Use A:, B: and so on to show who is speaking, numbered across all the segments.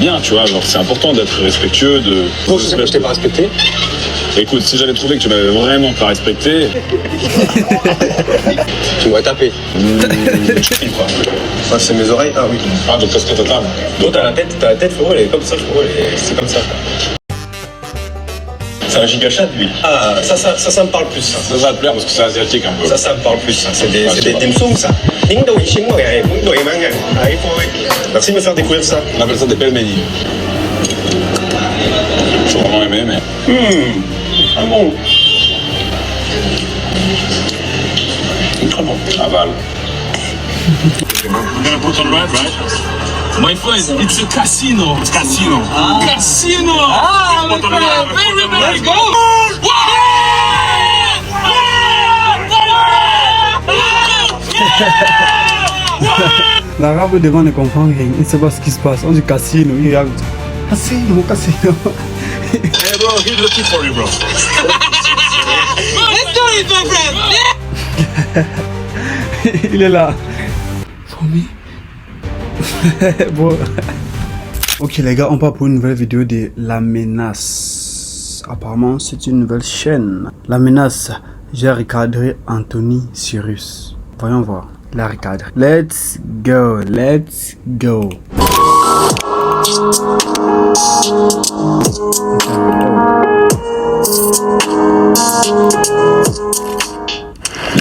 A: bien, tu vois. C'est important d'être respectueux de...
B: Bon, je sais que je t'ai pas respecté.
A: Écoute, si j'avais trouvé que tu m'avais vraiment pas respecté...
B: Tu m'aurais tapé.
A: Je kiffe pas.
B: Ah, c'est mes oreilles. Ah oui.
A: Ah, donc parce que t'as table.
B: Toi, t'as la tête, frérot, elle est comme ça, frérot, c'est comme ça.
A: C'est un gigachat, lui.
B: Ah, ça me parle plus.
A: Ça va te plaire parce que c'est asiatique un peu.
B: Ça me parle plus. C'est des dim sum, ça. Merci de me faire découvrir ça.
A: On appelle ça des pelmenis. Faut vraiment aimer, mais...
B: Ah bon.
A: Très bon. Aval.
C: We're gonna put on red, right? My friend, it's a casino. It's casino. Casino!
D: Ah,
C: Put on red.
D: very, very
C: Let's go!
E: L'arabe devant ne comprend rien, il ne sait pas ce qui se passe. On dit casino, il regarde. Casino, casino.
C: Hey bro, he's looking for you, bro.
D: Let's do it, my friend.
E: Il est là. For me. Bon. Ok les gars, on part pour une nouvelle vidéo de La Menace. Apparemment, c'est une nouvelle chaîne. La Menace, j'ai recadré Anthony Cyrus. Voyons voir. La recadre. Let's go, let's go.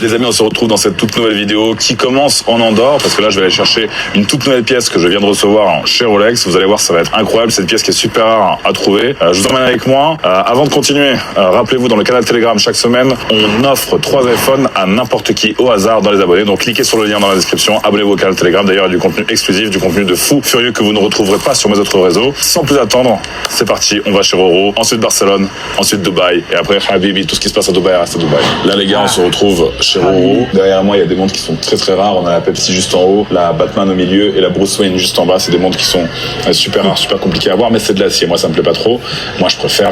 A: Les amis, on se retrouve dans cette toute nouvelle vidéo qui commence en Andorre parce que là je vais aller chercher une toute nouvelle pièce que je viens de recevoir chez Rolex. Vous allez voir, ça va être incroyable, cette pièce qui est super rare à trouver. Je vous emmène avec moi. Avant de continuer, rappelez-vous, dans le canal Telegram chaque semaine, on offre 3 iPhones à n'importe qui au hasard dans les abonnés. Donc cliquez sur le lien dans la description, abonnez-vous au canal Telegram. D'ailleurs, il y a du contenu exclusif, du contenu de fou furieux que vous ne retrouverez pas sur mes autres réseaux. Sans plus attendre, c'est parti, on va chez Roro, ensuite Barcelone, ensuite Dubaï et après Habibi. Tout ce qui se passe à Dubaï reste à Dubaï. Là les gars, on se retrouve chez Roro. Derrière moi, il y a des montres qui sont très très rares. On a la Pepsi juste en haut, la Batman au milieu et la Bruce Wayne juste en bas. C'est des montres qui sont super rares, super compliquées à avoir, mais c'est de l'acier. Moi, ça me plaît pas trop. Moi, je préfère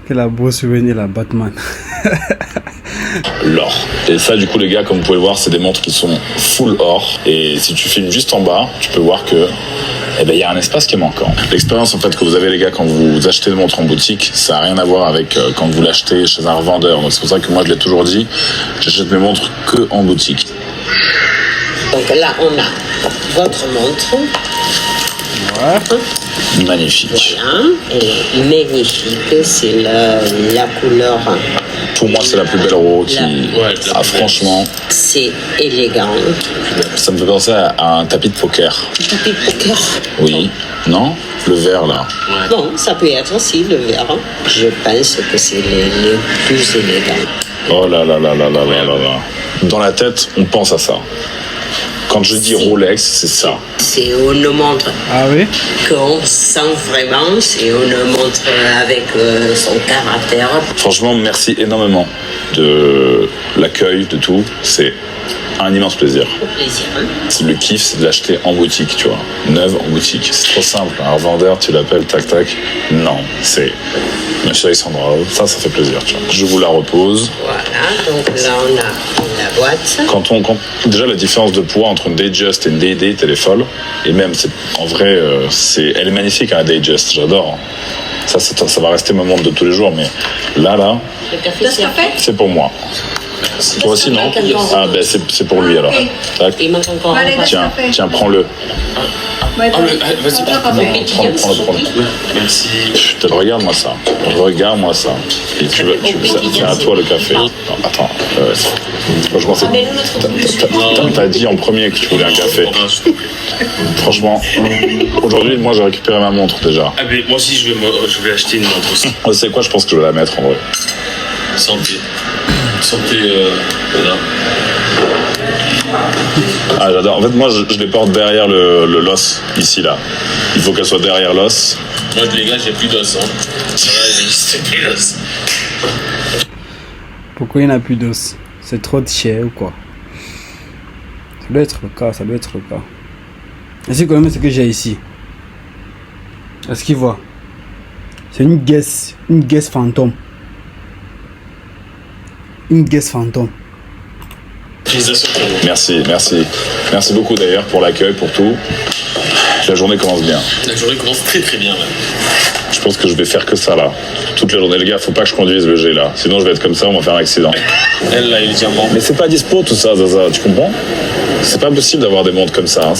E: Que la Bruce Wayne et la Batman.
A: l'or. Et ça, du coup, les gars, comme vous pouvez le voir, c'est des montres qui sont full or. Et si tu filmes juste en bas, tu peux voir que il y a un espace qui est manquant. L'expérience en fait que vous avez, les gars, quand vous achetez une montre en boutique, ça n'a rien à voir avec quand vous l'achetez chez un revendeur. Donc c'est pour ça que moi je l'ai toujours dit, j'achète mes montres que en boutique.
F: Donc là, on a votre montre.
A: Magnifique.
F: Voilà. Elle est magnifique. C'est la couleur.
A: Pour moi, c'est la plus belle Roro qui... franchement,
F: C'est élégant.
A: ça me fait penser à un tapis de poker.
F: Tapis de poker.
A: Oui. Non? Le vert, là.
F: Bon, ça peut être aussi le vert. Je pense que c'est les plus élégants.
A: Oh là là là là là là là là. Dans la tête, on pense à ça. Quand je dis Rolex, c'est ça.
F: C'est une montre
E: Ah oui?
F: qu'on sent vraiment. C'est une montre avec son caractère.
A: Franchement, merci énormément de l'accueil, de tout. C'est un immense plaisir.
F: Au plaisir.
A: Le kiff, c'est de l'acheter en boutique, tu vois. Neuve en boutique. C'est trop simple. Un revendeur, tu l'appelles, tac, tac. Non, c'est... Monsieur Alexandra, ça fait plaisir, tu vois. Je vous la repose.
F: Voilà, donc là, on a la boîte.
A: Déjà, la différence de poids entre une Datejust et une Day-Date, elle est folle. Et même, en vrai, elle est magnifique, hein, la Datejust. J'adore. Ça va rester ma montre de tous les jours, mais là,
F: Le café,
A: c'est pour moi. Toi aussi, non? Ah, ben, c'est pour lui, alors. Tac.
F: il manque encore un pas.
A: Tiens, prends-le.
C: Vas-y,
A: Prends-le.
C: merci.
A: Putain, regarde-moi ça. Regarde-moi ça. Et c'est à toi le café. Non, attends. Franchement, t'as dit en premier que tu voulais un café. Franchement, aujourd'hui, moi, j'ai récupéré ma montre déjà.
C: Ah, mais moi aussi, je vais acheter une montre aussi.
A: C'est quoi? Je pense que je vais la mettre en vrai.
C: Santé. Santé, voilà.
A: Ah, j'adore. En fait, moi, je les porte derrière le l'os, ici, là. Il faut qu'elle soit derrière l'os.
C: Moi, les gars, j'ai plus d'os. Hein. Voilà, il n'existe plus d'os.
E: Pourquoi il n'y en a plus d'os? C'est trop de cher ou quoi? Ça doit être le cas, ça doit être le cas. Est-ce que quand même ce que j'ai ici? Est-ce qu'il voit? C'est une guess fantôme. Une guess fantôme.
C: Félicitations pour vous.
A: Merci beaucoup d'ailleurs pour l'accueil, pour tout. La journée commence bien.
C: La journée commence très très bien là.
A: Je pense que je vais faire que ça là. Toute la journée, les gars, faut pas que je conduise le G là. Sinon je vais être comme ça, on va faire un accident.
C: Elle là, il est diamant.
A: Mais c'est pas dispo tout ça, Zaza, tu comprends? C'est pas possible d'avoir des montres comme ça. Hein.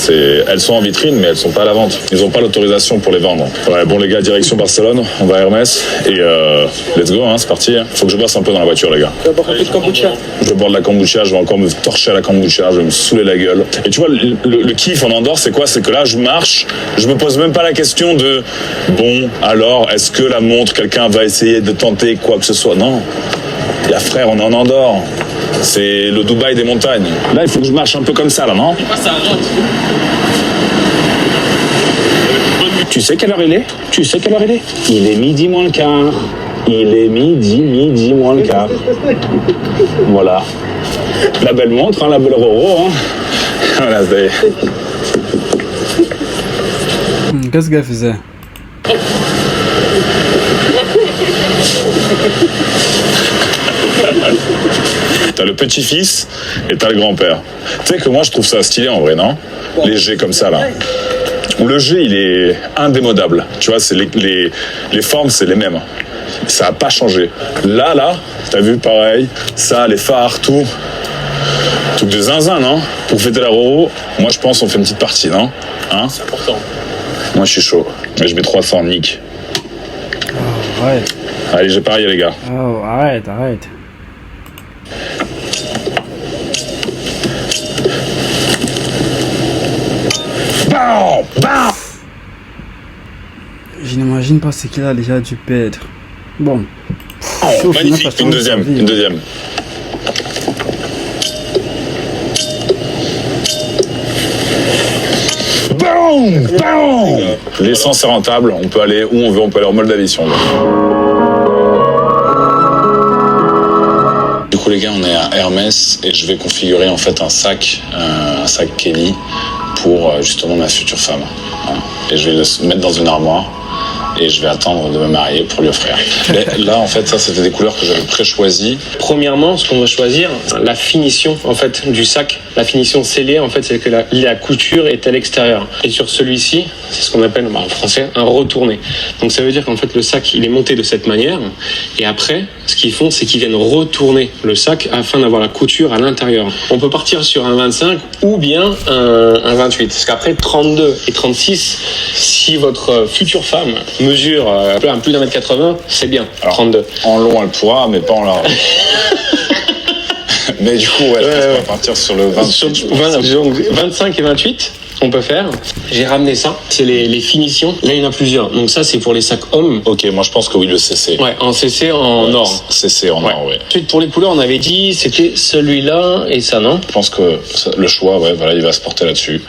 A: Elles sont en vitrine, mais elles sont pas à la vente. Ils ont pas l'autorisation pour les vendre. Ouais, bon les gars, direction Barcelone, on va à Hermès et let's go, hein, c'est parti. Faut que je bosse un peu dans la voiture, les gars.
B: Tu vas boire un peu de kombucha.
A: Je vais boire de la kombucha, je vais encore me torcher à la kombucha, je vais me saouler la gueule. Et tu vois, le kiff en Andorre, c'est quoi? C'est que là, je marche, je me pose même pas la question de bon, alors, est-ce que la montre, quelqu'un va essayer de tenter quoi que ce soit? Non. La frère, on est en Andorre. C'est le Dubaï des montagnes. Là, il faut que je marche un peu comme ça, là, non?
C: Ça rentre.
A: Tu sais quelle heure il est? Tu sais quelle heure il est? Il est midi moins le quart. Il est midi moins le quart. Voilà. La belle montre, hein, la belle Roro. Hein. Voilà, c'est...
E: Qu'est-ce qu'elle faisait?
A: T'as le petit-fils et t'as le grand-père. Tu sais que moi, je trouve ça stylé en vrai, non? Les G comme ça, là. Où le G, il est indémodable. Tu vois, c'est les formes, c'est les mêmes. Ça a pas changé. Là, t'as vu, pareil. Ça, les phares, tout. Truc de zinzin, non? Pour fêter la Roro, moi, je pense on fait une petite partie, non? Hein?
C: C'est important.
A: Moi, je suis chaud. Mais je mets 300, nick.
E: Oh, arrête.
A: Allez, j'ai parié, les gars.
E: Oh, arrête.
A: Bam! Bam!
E: Je n'imagine pas ce qu'il a déjà dû perdre. Bon.
A: Oh, magnifique, une deuxième. Boum! Boum! L'essence est rentable, on peut aller où on veut, on peut aller en Moldavie si on veut. Du coup les gars, on est à Hermès et je vais configurer en fait un sac Kelly pour justement ma future femme. Hein. Et je vais le mettre dans une armoire. Et je vais attendre de me marier pour lui offrir. Mais là, en fait, ça, c'était des couleurs que j'avais pré-choisies.
B: Premièrement, ce qu'on va choisir, la finition en fait du sac, la finition scellée, en fait, c'est que la couture est à l'extérieur. Et sur celui-ci, c'est ce qu'on appelle en français un retourné. Donc ça veut dire qu'en fait le sac, il est monté de cette manière. Et après, ce qu'ils font, c'est qu'ils viennent retourner le sac afin d'avoir la couture à l'intérieur. On peut partir sur un 25 ou bien un 28. Parce qu'après 32 et 36, si votre future femme mesure plus d'un mètre 80, c'est bien.
A: Alors,
B: 32.
A: En long, elle pourra, mais pas en large. Mais du coup, ouais, je pense qu'on va partir sur le 28.
B: Sur 25 et 28, on peut faire. J'ai ramené ça. C'est les finitions. Là, il y en a plusieurs. Donc ça, c'est pour les sacs hommes.
A: Ok, moi je pense que oui, le CC.
B: Ouais, en CC, en or.
A: CC en or, ouais.
B: Ensuite, pour les couleurs, on avait dit c'était celui-là et ça, non?
A: Je pense que le choix, ouais, voilà, il va se porter là-dessus.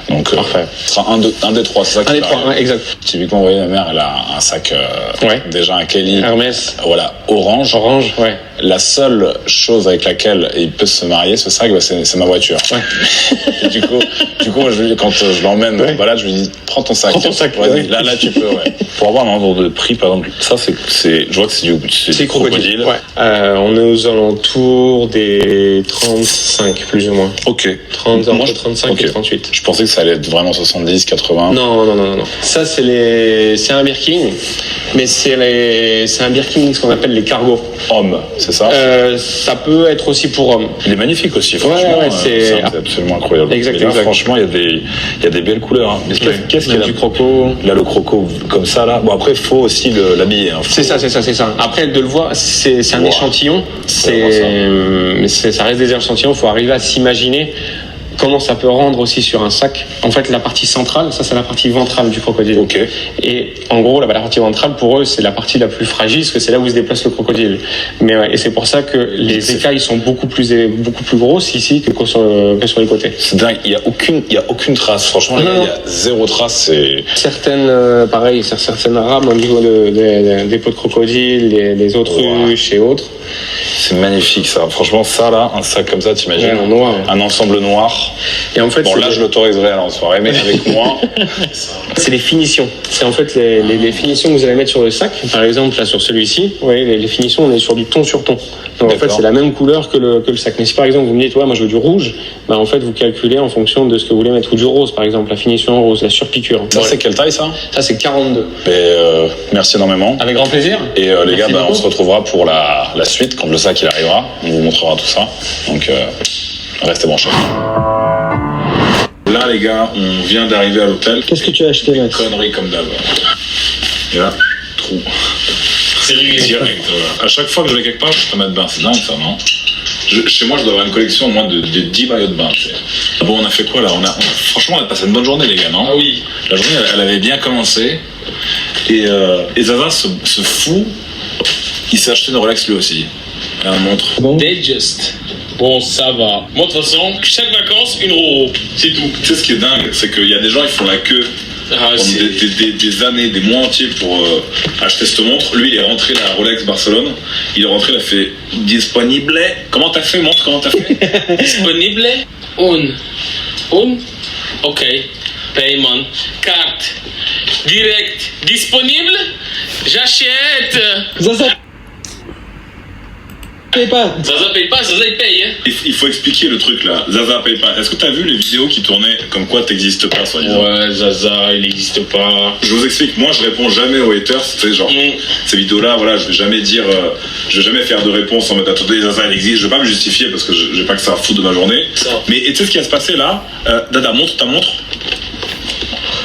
A: Donc,
B: Parfait.
A: Ce sera un des trois, c'est ça qui
B: Un des trois, ouais, exact.
A: Typiquement, vous voyez, ma mère, elle a un sac,
B: Ouais.
A: déjà un Kelly.
B: Hermès.
A: Voilà, orange.
B: Orange, ouais.
A: La seule chose avec laquelle il peut se marier, ce sac, bah, c'est ma voiture.
B: Ouais.
A: Et du coup, moi, quand je l'emmène en balade, je lui dis, prends ton sac.
B: Prends ton sac,
A: Vas-y,
B: ouais.
A: là, tu peux, ouais. Pour avoir un ordre de prix, par exemple, ça, je vois que c'est du crocodile.
B: Ouais. On est aux alentours des 35, plus ou moins.
A: Ok.
B: 30,
A: Moi,
B: entre 35
A: ok.
B: et 38.
A: Je pensais que ça allait être vraiment 70, 80.
B: Non. Ça, c'est un Birkin, mais c'est un Birkin, ce qu'on appelle les cargos.
A: Homme, c'est ça?
B: Ça peut être aussi pour hommes.
A: Il est magnifique aussi, franchement.
B: Ouais, c'est
A: absolument incroyable.
B: Exact,
A: Et là,
B: exact.
A: franchement, il y a des belles couleurs. Hein. Mais qu'est-ce qu'il y a
B: du croco.
A: Là, le croco, comme ça, là. Bon, après, il faut aussi l'habiller. Hein.
B: C'est ça. Après, de le voir, c'est un
A: Wow.
B: échantillon. Mais ça reste des échantillons. Il faut arriver à s'imaginer comment ça peut rendre aussi sur un sac. En fait, la partie centrale, ça c'est la partie ventrale du crocodile.
A: Ok.
B: Et en gros, la partie ventrale, pour eux, c'est la partie la plus fragile, parce que c'est là où se déplace le crocodile. Mais ouais, et c'est pour ça que les écailles sont beaucoup plus grosses ici que sur les côtés.
A: C'est dingue. Il y a aucune trace. Franchement,
B: Non.
A: il y a zéro trace. C'est
B: Certaines rames au niveau des peaux de crocodile, les autruches et autres.
A: C'est magnifique ça. Franchement, ça là, un sac comme ça, t'imagines?
B: Ouais, en noir.
A: Un ensemble noir.
B: Et en fait,
A: Bon, là, je l'autoriserai à en soirée, mais avec moi.
B: c'est les finitions. C'est en fait les finitions que vous allez mettre sur le sac. Par exemple, là, sur celui-ci, vous voyez, les finitions, on est sur du ton sur ton. Donc, en fait, c'est la même couleur que le sac. Mais si par exemple, vous me dites, ouais, moi, je veux du rouge, bah, en fait, vous calculez en fonction de ce que vous voulez mettre. Ou du rose, par exemple, la finition en rose, la surpiqûre.
A: Ça, c'est quelle taille ça?
B: Ça, c'est 42.
A: Et, merci énormément.
B: Avec grand plaisir.
A: Et les gars, on se retrouvera pour la suite quand le sac il arrivera. On vous montrera tout ça. Donc restez branchés. Là les gars, on vient d'arriver à l'hôtel.
B: Qu'est-ce que tu as acheté là?
A: Connerie comme d'hab. Et là, trou. C'est direct. À chaque fois que je vais quelque part, je suis en maillot de bain. C'est dingue ça, non? Chez moi, je dois avoir une collection au moins de 10 maillots de bain. Bon, on a fait quoi là? Franchement, on a passé une bonne journée les gars, non? Ah oui. La journée, elle avait bien commencé. Et Zaza se fout. Il s'est acheté une Rolex lui aussi. Elle montre.
C: Datejust. Bon, ça va. Moi, de toute façon, chaque vacances, une Roro. C'est tout.
A: Tu sais ce qui est dingue, c'est qu'il y a des gens, ils font la queue pendant des années, des mois entiers pour acheter cette montre. Lui, il est rentré à Rolex Barcelone. Il est rentré, il a fait disponible. Comment t'as fait? Montre comment t'as fait.
C: Disponible. Ok. Payment. Carte. Direct. Disponible. J'achète.
B: Zaza paye pas.
C: Zaza paye pas, Zaza il paye. Hein.
A: Il faut expliquer le truc là. Zaza paye pas. Est-ce que t'as vu les vidéos qui tournaient comme quoi t'existes pas, soi-disant?
C: Ouais, Zaza, il n'existe pas.
A: Je vous explique, moi je réponds jamais aux haters, c'est genre ces vidéos-là, voilà, je vais jamais dire, je vais jamais faire de réponse en mode attendez, Zaza il existe, je vais pas me justifier parce que j'ai pas que ça à foutre de ma journée. Mais tu sais ce qui va se passer là? Dada, montre ta montre.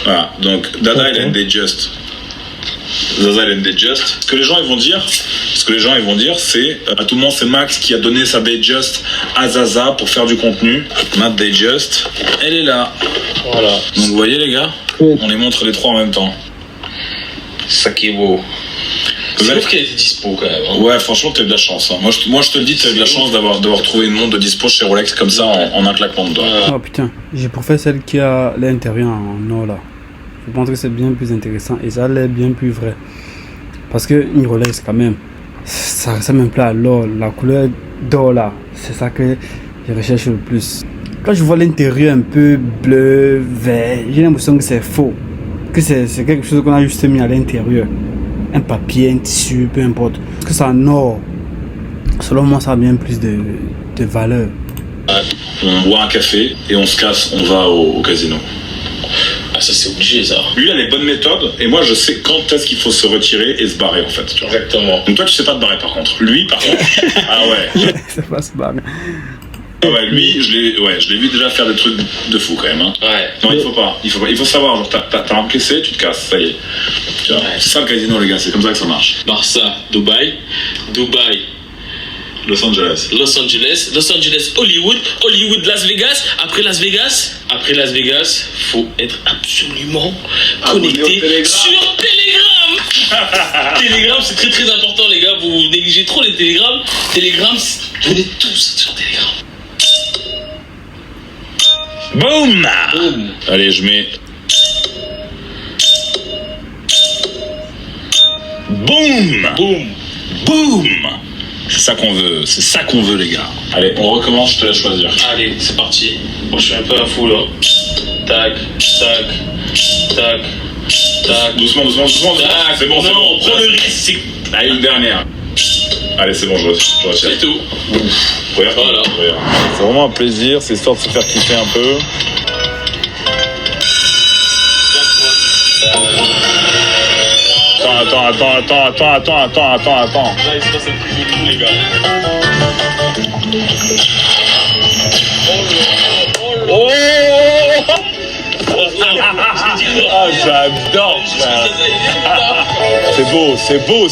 A: Voilà, donc Dada il a une Datejust. Zaza il a une Datejust. Ce que les gens ils vont dire, c'est à tout moment c'est Max qui a donné sa Datejust à Zaza pour faire du contenu. Ma Datejust, elle est là. Voilà. Donc vous voyez les gars, on les montre les trois en même temps.
C: Ça qui est beau. C'est ouf qu'elle était dispo quand même. Hein.
A: Ouais, franchement, t'as eu de la chance. Hein. Moi, je te le dis, t'as eu de la chance d'avoir trouvé une montre de dispo chez Rolex comme ça en un claquement de doigts.
E: Oh putain, j'ai préféré celle qui a l'intérieur en or là. Je pense que c'est bien plus intéressant et ça a l'air bien plus vrai. Parce que une Rolex quand même, ça ressemble un peu à l'or. La couleur d'or là, c'est ça que je recherche le plus. Quand je vois l'intérieur un peu bleu, vert, j'ai l'impression que c'est faux. Que c'est quelque chose qu'on a juste mis à l'intérieur. Un papier, un tissu, peu importe. Parce que c'est en or. Selon moi, ça a bien plus de valeur.
A: On boit un café et on se casse, on va au casino.
C: Ah, ça c'est obligé ça.
A: Lui, il a les bonnes méthodes et moi, je sais quand est-ce qu'il faut se retirer et se barrer en fait. Tu vois.
C: Exactement.
A: Donc toi, tu sais pas te barrer par contre. Lui, par contre, ah ouais.
E: Ça va se barrer.
A: Ah ouais, lui, je l'ai vu déjà faire des trucs de fou quand même. Hein.
C: Ouais.
A: Non, il faut pas. Il faut savoir, genre, t'as encaissé, tu te casses, ça y est. Tu vois, c'est ça le casino, les gars, c'est comme ça que ça marche.
C: Barça, Dubaï,
A: Los Angeles,
C: Hollywood, Las Vegas. Après Las Vegas, faut être absolument connecté sur Telegram. Telegram, c'est très très important, les gars. Vous négligez trop les Telegram. Telegram, venez tous sur Telegram.
A: Boum. Allez, je mets. Boum. Boum. C'est ça qu'on veut, les gars. Allez, on recommence, je te laisse choisir.
C: Allez, c'est parti. Bon, je suis un peu à fou là. Tac.
A: Doucement. C'est bon, c'est bon.
C: On prend le risque.
A: Allez, une dernière. Allez, c'est bon, je retire.
C: C'est tout.
A: Regarde.
C: Voilà.
A: C'est vraiment un plaisir, c'est histoire de se faire kiffer un peu. Attends.
C: Là, il se passe un truc de tout, les gars.
A: Oh ah, j'adore ça. C'est beau,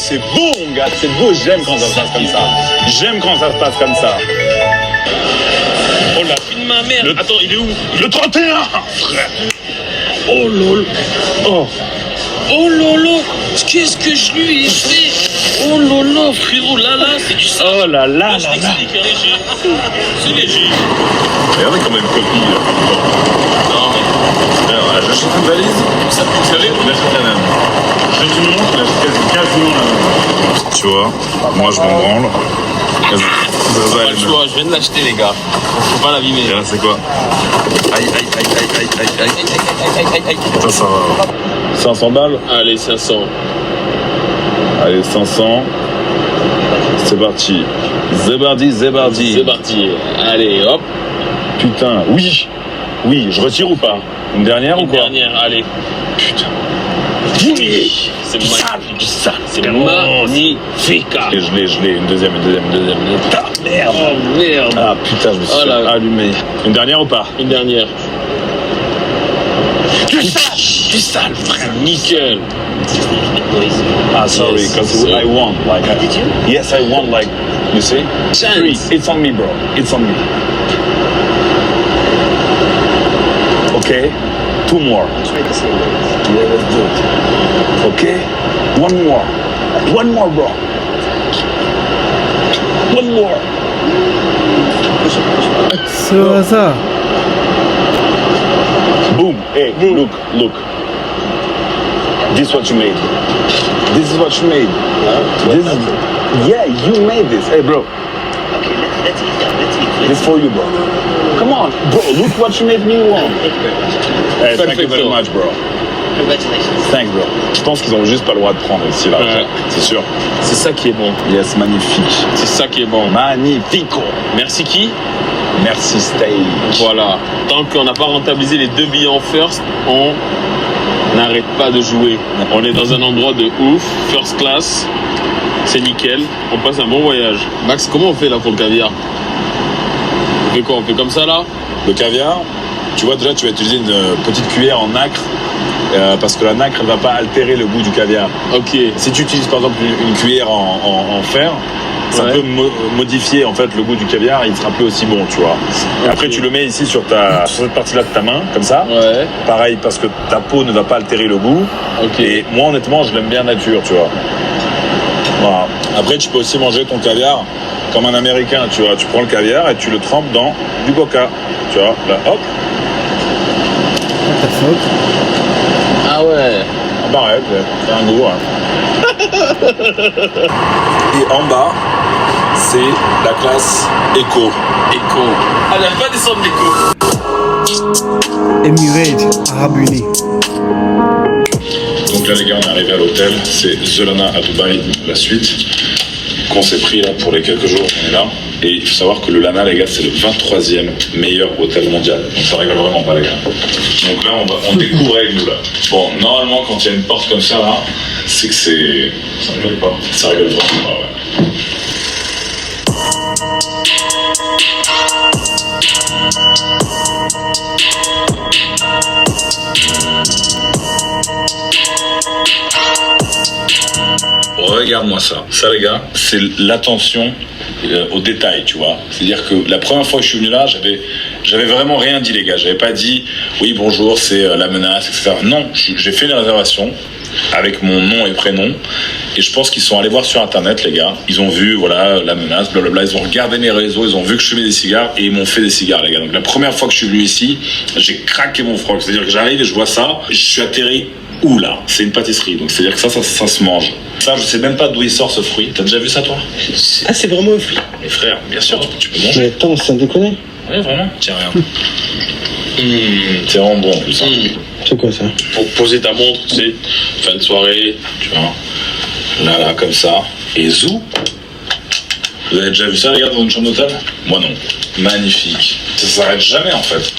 A: mon gars. C'est beau, j'aime quand ça se passe comme ça.
C: Oh la fille de ma mère. Attends, il est où?
A: Le 31, frère.
C: Oh lol. Oh lolo. Qu'est-ce que je lui ai fait? Oh lolo, frérot, là, c'est du sang.
A: Oh là là.
C: C'est léger. C'est léger.
A: Regardez comme une copie.
C: Non, mais...
A: Alors, j'achète une valise.
C: Ça, vous savez,
A: Il achète la même. J'achète une montre, il achète quasiment la même. Tu vois, moi je m'en branle.
C: Pas le choix, je viens de l'acheter les gars. Faut pas l'abîmer.
A: Et là, c'est quoi? Aïe, aïe, aïe, aïe, aïe, aïe, aïe. Ça va. 500 balles?
C: Allez, 500.
A: Allez, 500. C'est parti. C'est parti.
C: C'est parti. Allez, hop.
A: Putain, oui. Oui, je retire ou pas? Une dernière ou
C: Une
A: quoi?
C: dernière, allez.
A: Putain.
C: Oui. C'est magnifique. C'est magnifique.
A: Et je l'ai. Une deuxième. Putain, merde.
C: Oh merde.
A: Ah putain, je me suis allumé. Une dernière ou pas?
C: Une dernière. Du sale, frère. Nickel.
A: Ah, sorry, because I won. Like,
F: Did you?
A: yes, I won. Like, you see?
C: Chance.
A: 3. It's on me, bro. It's on me. Okay, 2 more.
F: Try the same way.
A: Yeah, let's do it. Okay, 1 more. 1 more, bro. 1 more.
E: C'est au hasard.
A: Boom. Hey, look. This is what you made. This is what you made. This is, yeah, you made this. Hey, bro.
F: Okay, let's eat that. Let's eat.
A: This is for you, bro. Come on, bro. Look what you made me want.
F: Thank you very much.
A: Hey, thank you very much, bro.
F: Congratulations.
A: Thanks, bro. Je pense qu'ils ont juste pas le droit de prendre ici, là.
C: Ouais.
A: C'est sûr.
C: C'est ça qui est bon.
A: Yes, magnifique.
C: C'est ça qui est bon.
A: Magnifico.
C: Merci qui?
A: Merci, Stage.
C: Voilà. Tant qu'on n'a pas rentabilisé les 2 billets en first, on n'arrête pas de jouer. On est dans un endroit de ouf, first class. C'est nickel. On passe un bon voyage. Max, comment on fait là pour le caviar? On fait quoi? On fait comme ça là?
A: Le caviar, tu vois, déjà, tu vas utiliser une petite cuillère en nacre. Parce que la nacre, elle va pas altérer le goût du caviar.
C: Ok.
A: Si tu utilises par exemple une cuillère en fer, ça
C: Ouais.
A: peut modifier en fait le goût du caviar, il sera plus aussi bon, tu vois. Et après tu le mets ici sur cette partie-là de ta main, comme ça.
C: Ouais.
A: Pareil, parce que ta peau ne va pas altérer le goût.
C: Ok.
A: Et moi honnêtement, je l'aime bien nature, tu vois. Voilà. Après, tu peux aussi manger ton caviar comme un Américain, tu vois. Tu prends le caviar et tu le trempes dans du coca, tu vois. Là, hop,
E: What the fuck?
C: Ah ouais.
A: ah bah ouais, c'est un goût. Hein. Et en bas, c'est la classe éco.
C: Écho. Ah, il n'y a pas descendre d'écho.
E: Emirates Arabes Unis.
A: Donc là les gars, on est arrivé à l'hôtel, c'est The Lana à Dubaï, la suite qu'on s'est pris là pour les quelques jours qu'on est là. Et il faut savoir que le Lana les gars, c'est le 23e meilleur hôtel mondial. Donc ça rigole vraiment pas les gars. Donc là on découvre avec nous là. Bon, normalement quand il y a une porte comme ça là, c'est que c'est... Ça rigole pas. Ça rigole vraiment pas, ouais. Regarde-moi ça. Ça, les gars, c'est l'attention aux détails, tu vois. C'est-à-dire que la première fois que je suis venu là, j'avais vraiment rien dit, les gars. J'avais pas dit, oui, bonjour, c'est la menace, etc. Non, j'ai fait une réservation avec mon nom et prénom. Et je pense qu'ils sont allés voir sur Internet, les gars. Ils ont vu, voilà, la menace, blablabla. Ils ont regardé mes réseaux, ils ont vu que je fumais des cigares et ils m'ont fait des cigares, les gars. Donc la première fois que je suis venu ici, j'ai craqué mon froc. C'est-à-dire que j'arrive et je vois ça, je suis atterri. Ouh là, c'est une pâtisserie, donc c'est-à-dire que ça se mange. Ça, je sais même pas d'où il sort ce fruit. T'as déjà vu ça, toi?
B: Ah, c'est vraiment un fruit.
A: Les frères, bien sûr, tu peux manger.
B: Mais attends, ça déconne.
A: Ouais, vraiment. Tiens, regarde. C'est vraiment bon en plus. Hein.
B: C'est quoi ça?
C: Pour poser ta montre, tu sais, fin de soirée.
A: Tu vois. Là, comme ça. Et zou. Vous avez déjà vu ça, les gars, dans une chambre d'hôtel? Moi, non. Magnifique. Ça s'arrête jamais, en fait.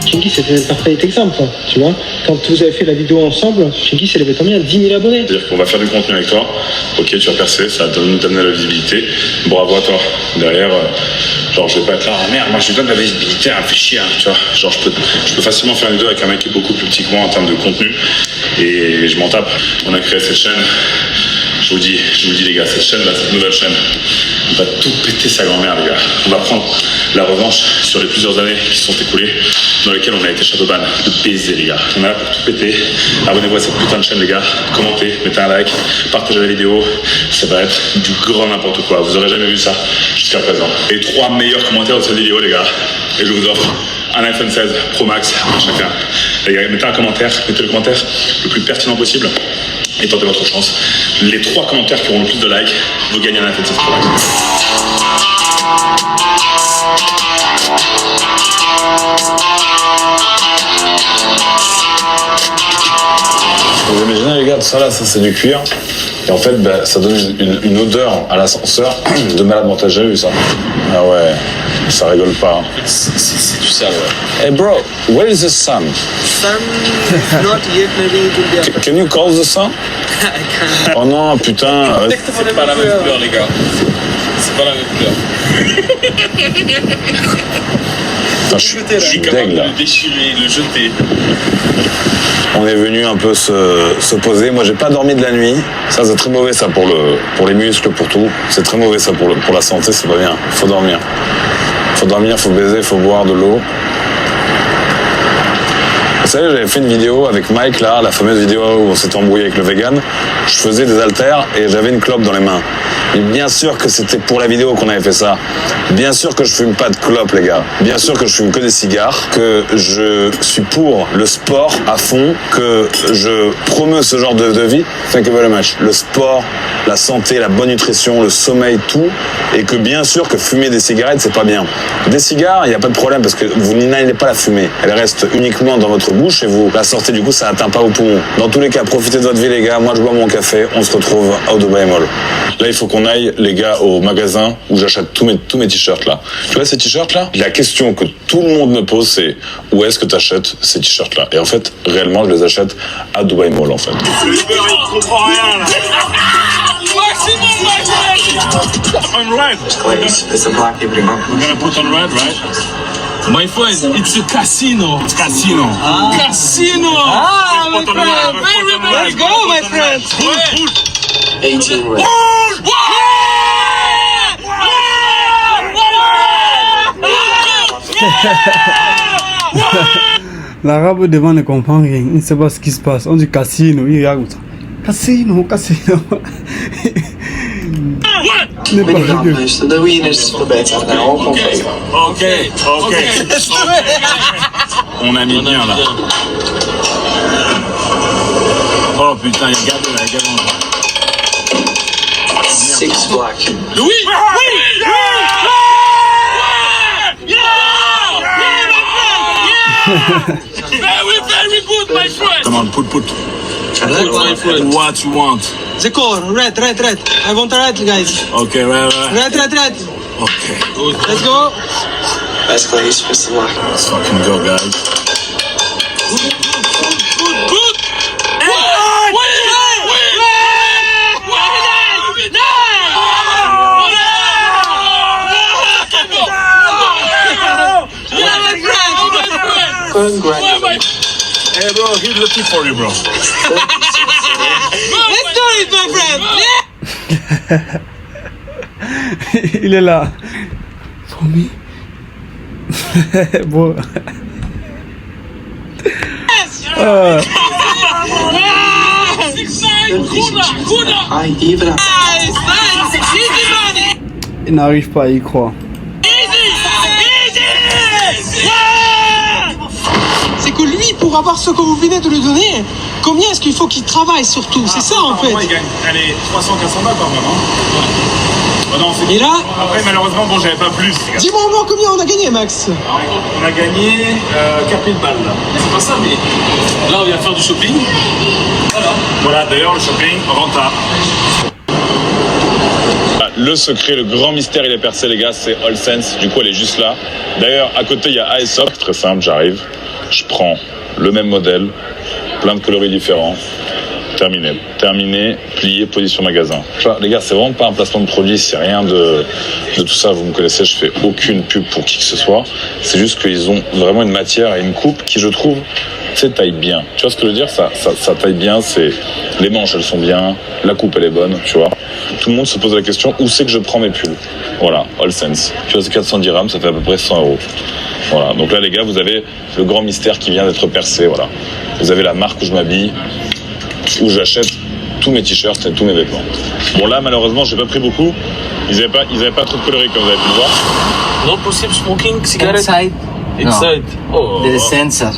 B: Shingy, c'était un parfait exemple, tu vois. Quand vous avez fait la vidéo ensemble, Shingy s'est levé combien? 10 000 abonnés.
A: C'est-à-dire qu'on va faire du contenu avec toi. Ok, tu vas percer, ça va nous donner de la visibilité. Bravo à toi. Derrière, genre, je vais pas être là, oh merde, moi je lui donne de la visibilité, elle fait chier, hein, tu vois. Genre, je peux facilement faire une vidéo avec un mec qui est beaucoup plus petit que moi en termes de contenu. Et je m'en tape. On a créé cette chaîne. Je vous dis les gars, cette chaîne là, cette nouvelle chaîne, on va tout péter sa grand-mère les gars. On va prendre la revanche sur les plusieurs années qui se sont écoulées dans lesquelles on a été Chateauban, de baiser les gars. On est là pour tout péter. Abonnez-vous à cette putain de chaîne les gars, commentez, mettez un like, partagez la vidéo, ça va être du grand n'importe quoi. Vous aurez jamais vu ça jusqu'à présent. Les 3 meilleurs commentaires de cette vidéo les gars, et je vous offre un iPhone 16 Pro Max à chacun. Les gars, mettez un commentaire, mettez le commentaire le plus pertinent possible et tentez votre chance. Les 3 commentaires qui auront le plus de likes, vous gagnez un iPhone 16 Pro Max. Vous imaginez les gars, tout ça là, ça c'est du cuir. Et en fait, bah, ça donne une odeur à l'ascenseur de malade mental. J'ai vu ça. Ah ouais, ça rigole pas. Hein.
C: C'est du sale, ouais.
A: Hey bro, where is the sun?
D: Sun is not yet, maybe it will be after.
A: Can you call the sun?
D: I can't.
A: Oh non, putain.
C: C'est pas la même couleur, les gars. C'est pas la même couleur.
A: Putain, je suis
C: capable
A: deg
C: de
A: là.
C: le déchirer, le jeter.
A: On est venu un peu se poser. Moi, j'ai pas dormi de la nuit. Ça, c'est très mauvais, ça, pour les muscles, pour tout. C'est très mauvais, ça, pour la santé, c'est pas bien. Faut dormir. Faut dormir, faut baiser, faut boire de l'eau. Vous savez, j'avais fait une vidéo avec Mike, là, la fameuse vidéo où on s'était embrouillé avec le vegan. Je faisais des haltères et j'avais une clope dans les mains. Et bien sûr que c'était pour la vidéo qu'on avait fait ça. Bien sûr que je fume pas de clope, les gars. Bien sûr que je fume que des cigares. Que je suis pour le sport à fond. Que je promeus ce genre de vie. Thank you very much. Le sport, la santé, la bonne nutrition, le sommeil, tout. Et que bien sûr que fumer des cigarettes, c'est pas bien. Des cigares, il n'y a pas de problème parce que vous n'inhalez pas la fumée. Elle reste uniquement dans votre bouche et vous la sortez, du coup, ça atteint pas vos poumons. Dans tous les cas, profitez de votre vie, les gars. Moi, je bois mon café. On se retrouve au Dubai Mall. Là, il faut qu'on aille, les gars, au magasin où j'achète tous mes t-shirts là. Tu vois ces t-shirts là? La question que tout le monde me pose, c'est où est-ce que tu achètes ces t-shirts là? Et en fait, réellement, je les achète à Dubai Mall en fait.
C: On red.
G: It's a black evening.
C: We're gonna put on red, right? My friend, it's a casino. Casino. Casino.
D: Ah, my friend. Let's go, my friend.
G: 18 red.
E: L'arabe devant ne comprend rien, il ne sait pas ce qui se passe. On dit casino, il regarde ça. Casino, casino. N'est pas
G: Many
E: rigolo.
G: companies, the winners, the better. Now,
C: Okay.
A: On a mis bien là.
C: Oh putain, il y a Gabon là, Gabon.
G: 6 black.
C: Oui. Very good, my friend.
A: Come on, put.
C: My friend.
A: What you want?
D: The color, red. I want red, guys.
A: Okay, right.
D: Red.
A: Okay.
D: Let's go.
G: Basically, it's just black.
A: Let's fucking go, guys.
C: Good.
G: Congratulations.
A: Hey bro, here's the tip for you, bro.
D: Let's do it, my friend.
E: Il est là. For me. Bon.
G: I even have
D: Nice. Easy money.
E: Il n'arrive pas à y croire.
D: C'est que lui, pour avoir ce que vous venez de lui donner, combien est-ce qu'il faut qu'il travaille surtout? C'est ça en fait.
A: Il gagne, allez, 300-400 balles par mois, non? Oh non, c'est
D: Et là,
A: après, malheureusement, bon, j'avais pas plus, les gars.
D: dis-moi au moins combien on a gagné, Max.
A: On a gagné 4000 balles, là.
C: C'est pas ça, mais là on vient faire du shopping.
A: Voilà, d'ailleurs, le shopping rentable. Le secret, le grand mystère, il est percé, les gars, c'est AllSense. Du coup, elle est juste là. D'ailleurs, à côté, il y a Aesop. Très simple, j'arrive. Je prends le même modèle, plein de coloris différents. Terminé, plié, position magasin. Tu vois, les gars, c'est vraiment pas un placement de produit, c'est rien de tout ça. Vous me connaissez, je fais aucune pub pour qui que ce soit. C'est juste qu'ils ont vraiment une matière et une coupe qui, je trouve, c'est taille bien. Tu vois ce que je veux dire, ça taille bien, c'est les manches elles sont bien, la coupe elle est bonne, tu vois. Tout le monde se pose la question où c'est que je prends mes pulls. Voilà, All Sense. Tu vois, c'est 410 dirhams, ça fait à peu près 100 €. Voilà, donc là les gars, vous avez le grand mystère qui vient d'être percé, voilà. Vous avez la marque où je m'habille, où j'achète tous mes t-shirts et tous mes vêtements. Bon là malheureusement j'ai pas pris beaucoup. Ils avaient pas trop de coloris comme vous avez pu le voir.
C: No possible smoking cigarette
H: Inside,
C: inside. Oh,
H: the sensor.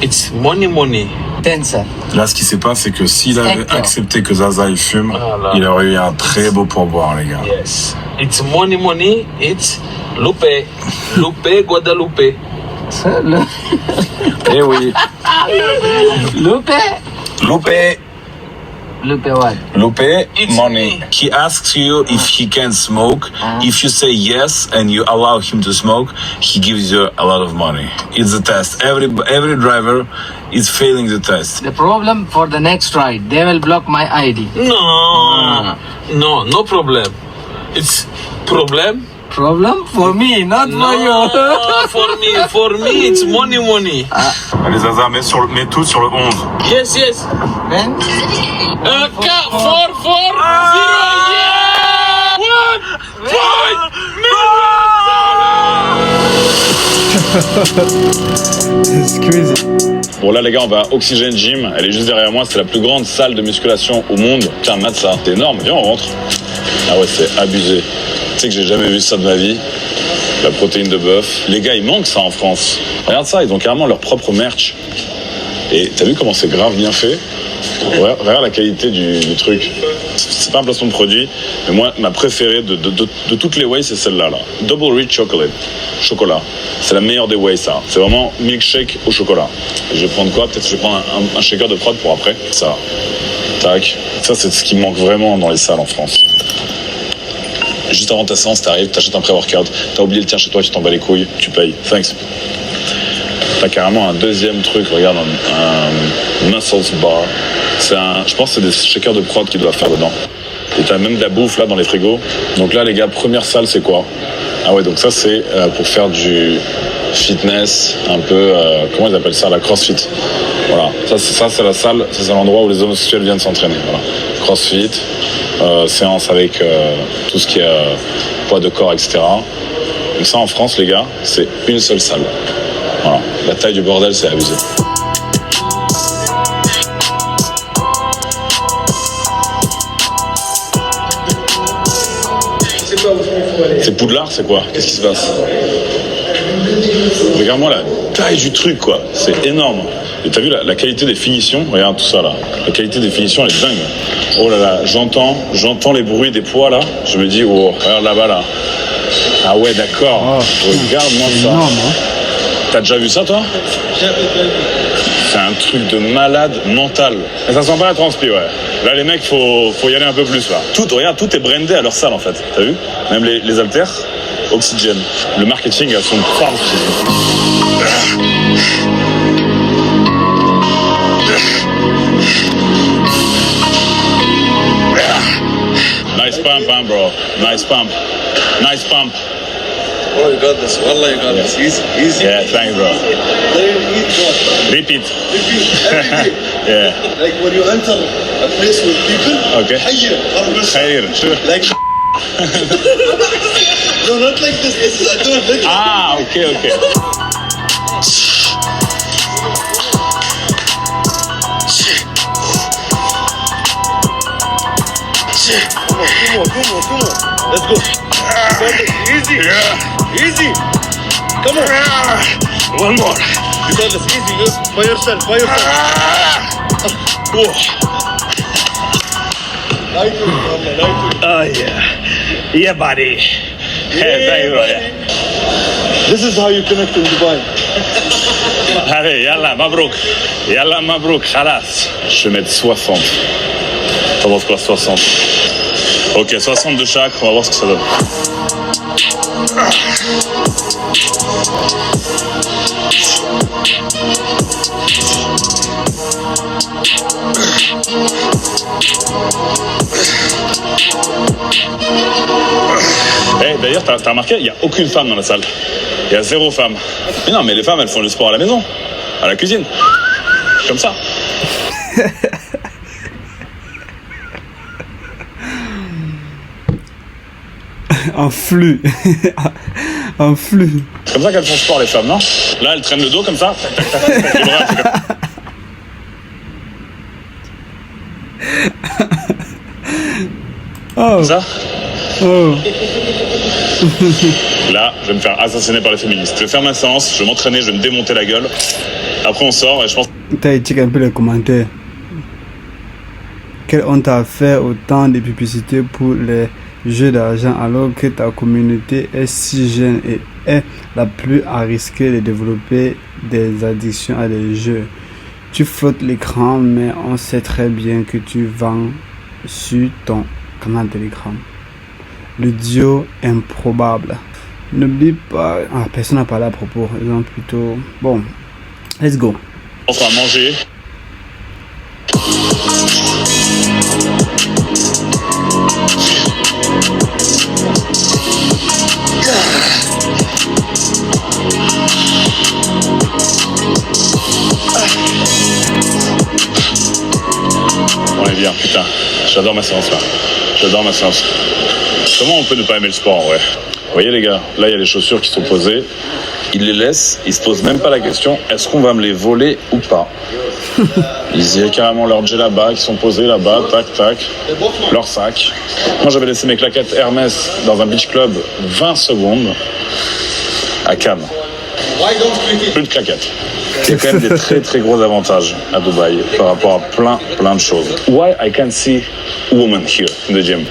C: it's money.
H: Sensor.
A: Là ce qui s'est passé, c'est que s'il avait
H: D'accord.
A: accepté que Zaza il fume,
C: Voilà.
A: il aurait eu un très beau pourboire les gars.
C: Yes. It's money. It's Lupe. Lupe Guadalupe.
A: Eh oui.
H: Lupe. Lupe what?
A: Lupe,
C: It's
A: money.
C: me.
A: He asks you if he can smoke. If you say yes and you allow him to smoke, he gives you a lot of money. It's a test. Every driver is failing the test.
H: The problem for the next ride, they will block my ID.
C: No problem. It's problem.
H: Problem for me, not for you.
C: No, for me, it's money.
A: Allez Zaza, mets tout sur le 11.
C: Yes.
H: When?
C: K440, yeah! 1.0 million!
E: It's crazy.
A: Bon là les gars, on va à Oxygen Gym. Elle est juste derrière moi, c'est la plus grande salle de musculation au monde. Tiens, mate ça, c'est énorme, viens on rentre. Ah ouais, c'est abusé. Tu sais que j'ai jamais vu ça de ma vie. La protéine de bœuf. Les gars, il manque ça en France. Regarde ça, ils ont carrément leur propre merch. Et t'as vu comment c'est grave bien fait? Ouais, regarde la qualité du truc. C'est pas un placement de produit, mais moi, ma préférée de toutes les whey, c'est celle-là. Là. Double Rich Chocolat. C'est la meilleure des whey, ça. C'est vraiment milkshake au chocolat. Et je vais prendre quoi? Peut-être que je vais prendre un shaker de prod pour après. Ça. Tac. Ça, c'est ce qui manque vraiment dans les salles en France. Juste avant ta séance, t'arrives, t'achètes un pré-workout, t'as oublié le tien chez toi, tu t'en bats les couilles, tu payes. Thanks. T'as carrément un deuxième truc, regarde, un muscles bar. Je pense que c'est des shakers de prod qu'ils doivent faire dedans. Et t'as même de la bouffe là dans les frigos. Donc là les gars, première salle c'est quoi? Ah ouais, donc ça c'est pour faire du fitness, un peu, comment ils appellent ça, la crossfit. Voilà, ça c'est la salle, c'est l'endroit où les homosexuels viennent s'entraîner. Voilà. Crossfit, séance avec tout ce qui est poids de corps, etc. Donc ça en France les gars, c'est une seule salle. Voilà, la taille du bordel c'est abusé. C'est Poudlard, c'est quoi? Qu'est-ce qui se passe? Regarde-moi la taille du truc, quoi. C'est énorme. Et t'as vu la qualité des finitions? Regarde tout ça, là. La qualité des finitions, elle est dingue. Oh là là, j'entends les bruits des poids, là. Je me dis, oh, regarde là-bas, là. Ah ouais, d'accord. Regarde-moi ça.
E: Énorme, hein.
A: T'as déjà vu ça, toi? C'est un truc de malade mental. Mais ça sent pas la transpi, ouais. Là, les mecs, faut y aller un peu plus, là. Regarde, tout est brandé à leur salle, en fait. T'as vu? Même les haltères, Oxygen. Le marketing a son part. Nice pump, hein, bro. Nice pump.
G: Oh, you got this. Wallah, you got this. Easy.
A: Yeah, thanks, bro. Repeat.
G: Every day.
A: Yeah.
G: Like when you enter a place with people,
A: Okay. Khair, sure.
G: Like no, not like this. This is I do it like
A: Ah, okay.
G: Come on. Let's go. Easy.
A: Yeah.
G: Easy. Come on.
A: One more.
G: You got this. Easy. Just by yourself. Light it, wallah, light it.
A: Oh, yeah. Yeah, buddy. Yeah, thanks, bro. Yeah.
G: This is how you connect in Dubai.
A: Allez, yallah, mabrouk, khalas. Je vais mettre 60. T'en penses quoi, 60? Ok, 60 de chaque, on va voir ce que ça donne. D'ailleurs, t'as remarqué, il n'y a aucune femme dans la salle. Il y a 0 femme. Mais non, mais les femmes, elles font le sport à la maison, à la cuisine. Comme ça.
E: En flux. En flux.
A: C'est comme ça qu'elles font sport, les femmes, non? Là, elles traînent le dos comme ça. Tac, tac, tac, tac, les bras, c'est
E: Oh.
A: comme ça.
E: Oh.
A: Là, je vais me faire assassiner par les féministes. Je vais faire ma séance, je vais m'entraîner, je vais me démonter la gueule. Après, on sort et je pense...
E: T'as check un peu les commentaires. Quelle honte à faire autant de publicité pour les jeux d'argent alors que ta communauté est si jeune et est la plus à risquer de développer des addictions à des jeux. Tu flottes l'écran, mais on sait très bien que tu vends sur ton canal Telegram. Le duo improbable. N'oublie pas... Ah, personne n'a parlé à propos. Ils ont plutôt... Bon, let's go.
A: On va manger. On est bien, putain. J'adore ma séance là. J'adore ma séance. Comment on peut ne pas aimer le sport en vrai? Vous voyez les gars, là il y a les chaussures qui sont posées. Ils les laissent, ils se posent même pas la question, est-ce qu'on va me les voler ou pas? Ils y a carrément leurs djellabas qui sont posés là-bas, tac tac, leur sac. Moi j'avais laissé mes claquettes Hermès dans un beach club 20 secondes à Cannes. Plus de claquettes. Il y a quand même des très très gros avantages à Dubaï par rapport à plein de choses. Why I can't see women here in the gym?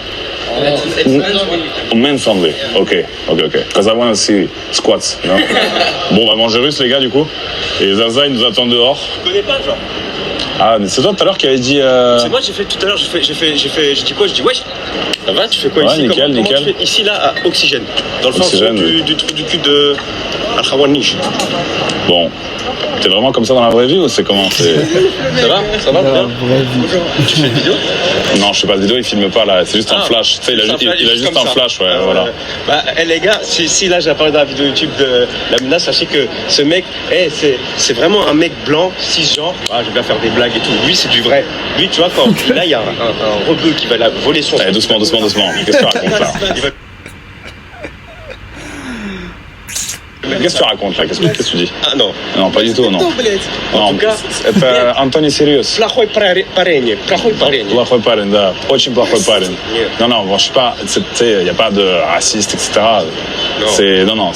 A: Men's only. Ok. Because I want to see squats. You know? Bon, on va manger russe les gars du coup. Et Zaza il nous attend dehors.
G: Je connais pas, genre.
A: Ah, mais c'est toi tout à l'heure qui avait dit.
G: C'est moi, j'ai fait tout à l'heure, j'ai dit quoi? Je dis wesh. Ça va, tu fais quoi
A: Ouais,
G: ici?
A: nickel,
G: Comment
A: nickel.
G: tu fais ici là à Oxygène? Dans le fin fond
A: Oxygène,
G: du trou du cul de Al-Khawanish.
A: Bon. T'es vraiment comme ça dans la vraie vie ou c'est comment?
G: Ça va bien. Tu fais une vidéo?
A: Non, je fais pas de vidéo, il filme pas là, c'est juste un flash. Tu sais, il a juste un flash, ouais, voilà.
G: Bah, les gars, si là j'ai parlé dans la vidéo YouTube de la menace, sachez que ce mec, c'est vraiment un mec blanc, cisgenre. Ah, je vais bien faire des blagues et tout. Lui, c'est du vrai. Lui, tu vois, quand là, il y a un rebeu qui va la voler son.
A: Allez, doucement. Qu'est-ce que tu racontes là? Qu'est-ce que tu racontes là? Qu'est-ce que tu dis?
G: Ah non.
A: Non, pas du tout, non.
G: En tout cas,
A: это Антоний Serious.
G: Плохой парень.
A: Плохой парень, да. Очень плохой парень. Non, bon, je suis pas, tu sais, il n'y a pas de raciste, etc. Non,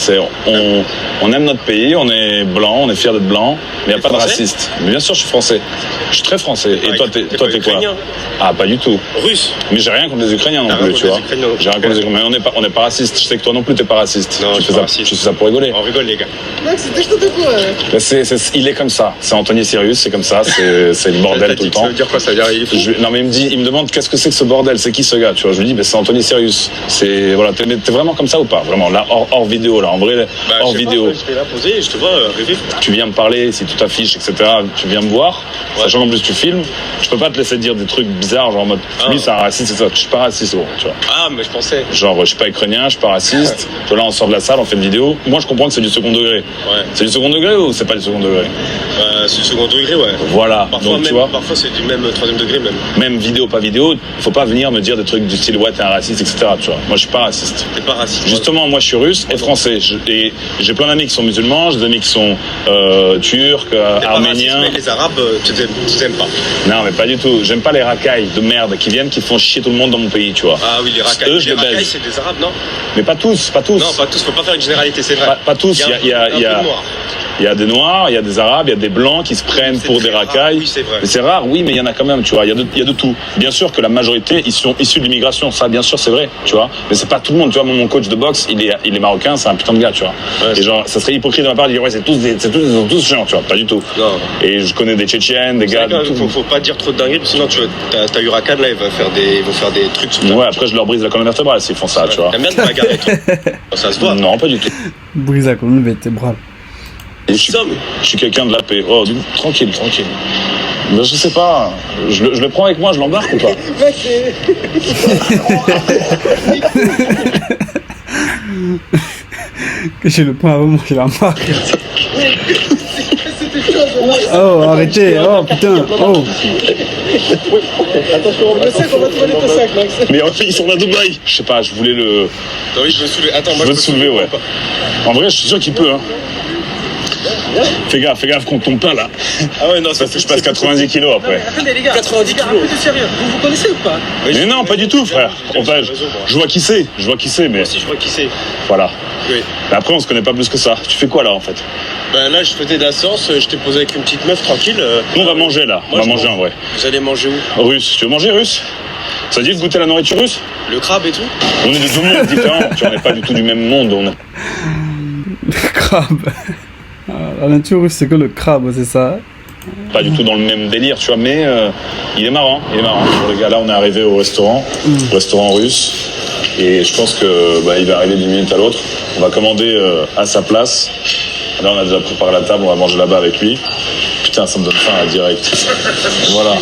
A: on aime notre pays, on est blanc, on est fiers d'être blanc, mais il n'y a pas de raciste. Mais bien sûr, je suis français. Je suis très français. Et toi, t'es quoi? Ah, pas du tout.
G: Russe.
A: Mais j'ai rien contre les Ukrainiens non plus, tu vois. J'ai rien contre les Ukrainiens. Mais on n'est pas raciste. Je sais que toi non plus, t'es pas raciste.
G: Non, je
A: fais ça pour rigoler.
G: On rigole, les gars.
A: Il est comme ça. C'est Anthony Serious, c'est comme ça. C'est le bordel tout le temps.
G: Ça veut dire quoi? Ça veut dire il est fou?
A: Non, mais il me demande qu'est-ce que c'est que ce bordel? C'est qui ce gars? Tu vois, je lui dis, c'est Anthony Serious. Voilà, t'es vraiment comme ça ou pas? Vraiment, là, hors vidéo, là, en vrai, hors vidéo.
G: J'étais là posé et je te vois rêver.
A: Tu viens me parler, si tout affiche, etc. Tu viens me voir, sachant qu'en plus tu filmes, je peux pas te laisser dire des trucs bizarres, genre en mode, lui c'est un raciste, c'est ça. Je suis pas raciste, gros, tu vois.
G: Ah, mais je pensais.
A: Genre, je suis pas ukrainien, je suis pas raciste. Là, on sort de la salle, on fait une vidéo. Moi, je comprends que c'est du second degré.
G: Ouais.
A: C'est du second degré ou c'est pas du second degré?
G: C'est du second degré, ouais.
A: Voilà.
G: Parfois,
A: donc
G: même,
A: tu vois.
G: Parfois, c'est du même troisième degré, même.
A: Même vidéo, pas vidéo, faut pas venir me dire des trucs du style, ouais, t'es un raciste, etc. Tu vois. Moi, je suis pas raciste.
G: T'es pas raciste.
A: Justement, moi, je suis russe et français. Et j'ai plein d'amis qui sont musulmans, j'ai des amis qui sont turcs, arméniens.
G: Mais les Arabes, tu t'aimes pas.
A: Non, mais pas du tout. J'aime pas les racailles de merde qui viennent, qui font chier tout le monde dans mon pays, tu vois.
G: Ah oui, les racailles.
A: Eux, je
G: les
A: les
G: racailles,
A: baise.
G: c'est des Arabes, non?
A: Mais pas tous.
G: Non, pas tous. Faut pas faire une généralité, c'est vrai.
A: Pas tous. Il y a des noirs, il y a des arabes, il y a des blancs qui se prennent pour des racailles.
G: Oui, c'est vrai.
A: Mais c'est rare, oui, mais il y en a quand même, tu vois. Il y a de tout. Bien sûr que la majorité, ils sont issus de l'immigration. Ça, bien sûr, c'est vrai, tu vois. Mais c'est pas tout le monde, tu vois. Mon coach de boxe, il est marocain, c'est un putain de gars, tu vois. Ouais, et genre, ça serait hypocrite de ma part de dire, ouais, ils sont tous chiants, tu vois. Pas du tout. Non. Et je connais des Tchétchènes, des gars.
G: Faut pas dire trop de dingueries, parce que sinon, t'as Huracan, là, ils vont faire des trucs sur
A: ouais, après, je leur brise la colonne vertébrale s'ils font ça, tu vois.
G: T'aimes bien te bagarrer, toi. Ça se voit.
A: Non, pas du tout.
E: Brise la colonne vertébrale.
A: Je suis quelqu'un de la paix. Oh, tranquille. Ben, je sais pas. Je le prends avec moi, je l'embarque ou pas?
E: Que je le prends avec moi, je l'embarque. Oh, arrêtez. Oh, putain. Oh.
G: Attention, le sac, on va te voler ton sac, Max.
A: Mais en fait, ils sont à Dubaï. Je sais pas, je voulais le.
G: Ah oui, je veux soulever. Attends,
A: Je
G: moi
A: veux te soulever, ouais. En vrai, je suis sûr qu'il peut, hein. Fais gaffe qu'on tombe pas là.
G: Ah ouais, non,
A: Parce que je passe 90 kilos après.
D: Attendez les gars,
G: 90 kilos.
D: un peu de sérieux. Vous connaissez ou pas?
A: Mais non, pas du tout, frère. Enfin, je vois qui c'est, mais
G: Si je vois qui c'est.
A: voilà.
G: Oui.
A: Mais après, on se connaît pas plus que ça. Tu fais quoi là en fait?
G: Ben là, je faisais de la séance, je t'ai posé avec une petite meuf tranquille.
A: Nous, on va manger là. On va manger en vrai.
G: Vous allez manger où?
A: Russe. Tu veux manger russe? Ça dit de goûter la nourriture russe?
G: Le crabe et tout?
A: On est de deux mondes différents. Tu vois, on n'est pas du tout du même monde. On est...
E: Le crabe. La nature russe, c'est que le crabe, c'est ça?
A: pas du tout dans le même délire, tu vois, mais il est marrant. Pour les gars, là, on est arrivé au restaurant russe, et je pense que il va arriver 10 minutes à l'autre. On va commander à sa place. Là, on a déjà préparé la table, on va manger là-bas avec lui. Putain, ça me donne faim là, direct. Voilà.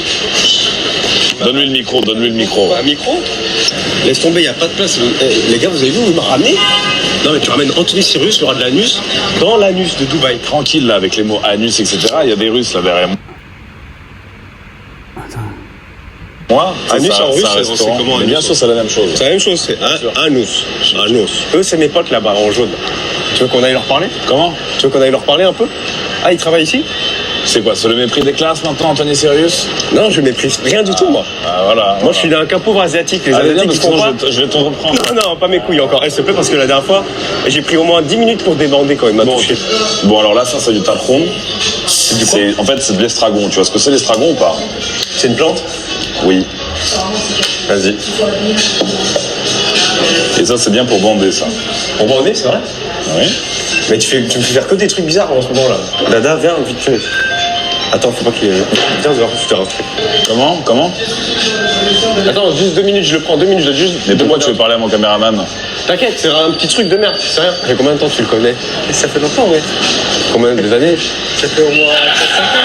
A: Donne-lui le micro.
G: Un micro? Laisse tomber, il n'y a pas de place. Les gars, vous avez vu où il m'a ramené? Non, mais tu ramènes Anthony Cyrus, le roi de l'anus, dans l'anus de Dubaï.
A: Tranquille, là, avec les mots anus, etc. Il y a des Russes là derrière moi. Moi,
G: Anus en russe, c'est comment
A: mais bien sûr, c'est la même chose.
G: C'est la même chose, c'est anus. Eux, c'est mes potes là-bas, en jaune. Tu veux qu'on aille leur parler?
A: Comment?
G: Tu veux qu'on aille leur parler un peu? Ah, ils travaillent ici?
A: C'est quoi? C'est le mépris des classes maintenant, Anthony Sirius?
G: Non, je méprise rien du tout, moi.
A: Ah, voilà.
G: Moi, je suis d'un pauvre asiatique. Les
A: Allez,
G: asiatiques,
A: viens,
G: ils font
A: parce
G: pas.
A: que je vais t'en reprendre.
G: Non, pas mes couilles encore. S'il te plaît, parce que la dernière fois, j'ai pris au moins 10 minutes pour débander quand il m'a touché.
A: Bon, alors là, ça, c'est du tapron. En fait, c'est de l'estragon. Tu vois ce que c'est l'estragon ou pas?
G: C'est une plante?
A: Oui.
G: Vas-y.
A: Et ça, c'est bien pour bander, ça.
G: Pour bander, c'est vrai?
A: Oui.
G: Mais tu me fais faire que des trucs bizarres en ce moment-là. Dada, viens, vite fait. Attends, faut pas qu'il... Viens, je te rattrape.
A: Comment?
G: Attends, juste 2 minutes, je le prends 2 minutes, je dois juste...
A: Mais pourquoi tu veux parler à mon caméraman?
G: T'inquiète, c'est un petit truc de merde, tu sais rien. Ça fait combien de temps que tu le connais? Ça fait longtemps, ouais. Combien des années? Ça fait au moins 4-5 ans.